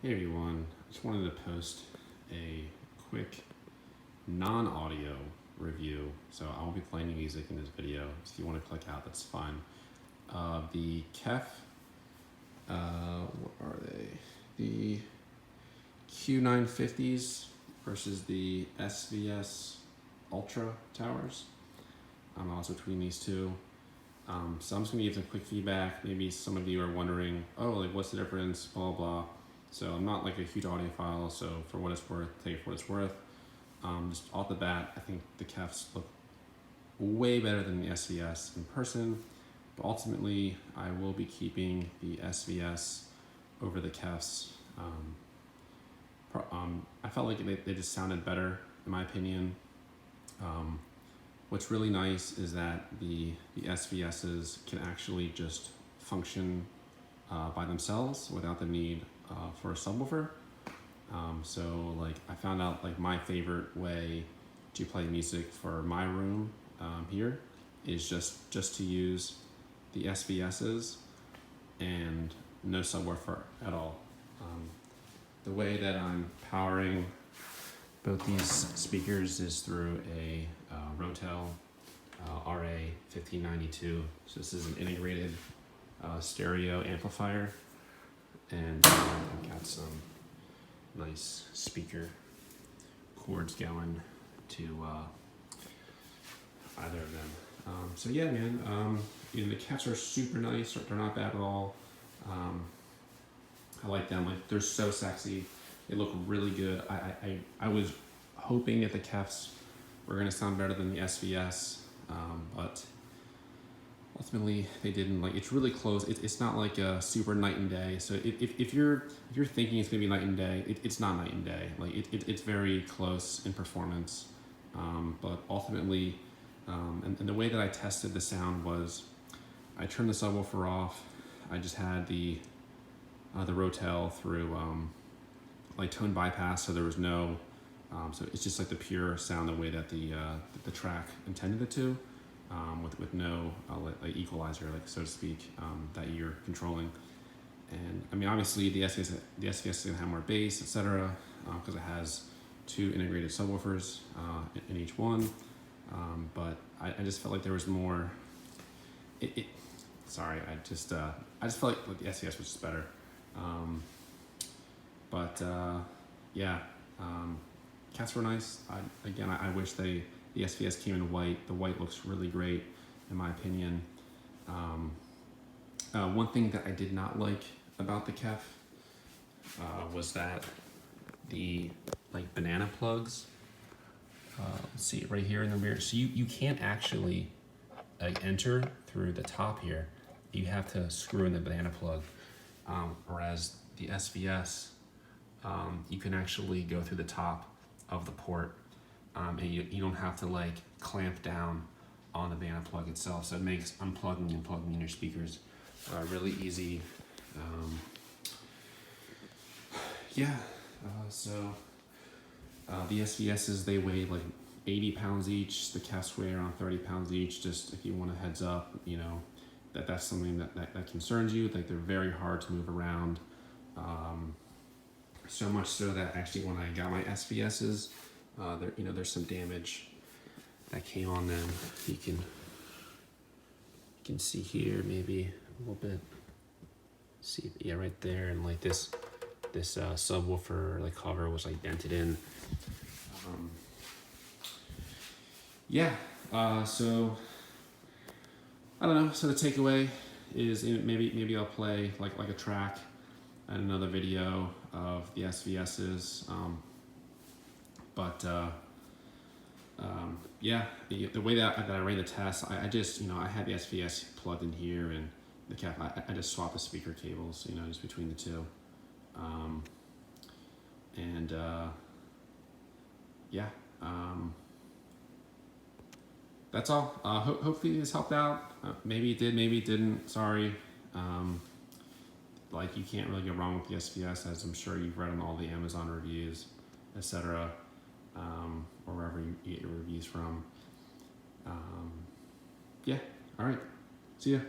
Hey everyone, I just wanted to post a quick non-audio review. So I won't be playing music in this video. So if you want to click out, that's fine. The KEF, what are they? The Q950s versus the SVS ULTRA towers. I'm also between these two. So I'm just gonna give some quick feedback. Maybe some of you are wondering, oh, like what's the difference, blah, blah. So I'm not like a huge audiophile, so for what it's worth, take it for what it's worth. Just off the bat, I think the KEFs look way better than the SVS in person, but ultimately I will be keeping the SVS over the KEFs. I felt like they just sounded better, in my opinion. What's really nice is that the SVSs can actually just function by themselves without the need for a subwoofer. So like I found out like my favorite way to play music for my room here is just to use the SVSs and no subwoofer at all. The way that I'm powering both these speakers is through a Rotel RA1592. So this is an integrated stereo amplifier, and I've got some nice speaker cords going to either of them. So yeah, man, you know, the KEFs are super nice. They're not bad at all. I like them. Like they're so sexy. They look really good. I was hoping that the KEFs were gonna sound better than the SVS, but ultimately they didn't. Like it's really close. It's not like a super night and day. So if you're thinking it's gonna be night and day, it's not night and day. Like it's very close in performance, but ultimately, and the way that I tested the sound was, I turned the subwoofer off. I just had the Rotel through like tone bypass, so there was no. So it's just like the pure sound the way that the track intended it to, with no like equalizer, like so to speak, that you're controlling. And I mean, obviously the SVS is gonna have more bass, etc., because it has two integrated subwoofers in each one. But I just felt like there was more. Sorry, I just felt like the SVS was just better. Yeah. KEFs were nice. I wish the SVS came in white. The white looks really great, in my opinion. One thing that I did not like about the KEF was that the like banana plugs. Let's see right here in the mirror. So you can't actually like enter through the top here. You have to screw in the banana plug. Whereas the SVS, you can actually go through the top of the port, and you don't have to like clamp down on the banana plug itself. So it makes unplugging and plugging in your speakers really easy. The SVSs, they weigh like 80 pounds each. The KEFs weigh around 30 pounds each. Just if you want a heads up, you know, that's something that concerns you. Like they're very hard to move around. So much so that actually when I got my SVSs, there's some damage that came on them. You can see here maybe a little bit. See, yeah, right there, and like this subwoofer like cover was like dented in. So I don't know. So the takeaway is maybe I'll play like a track and another video of the SVSs. The way that I ran the test, I just, I had the SVS plugged in here, and the KEF, I just swapped the speaker cables, just between the two. That's all. Hopefully this helped out. Maybe it did, maybe it didn't. Sorry. Like you can't really go wrong with the SVS, as I'm sure you've read on all the Amazon reviews, etc., or wherever you get your reviews from. All right. See ya.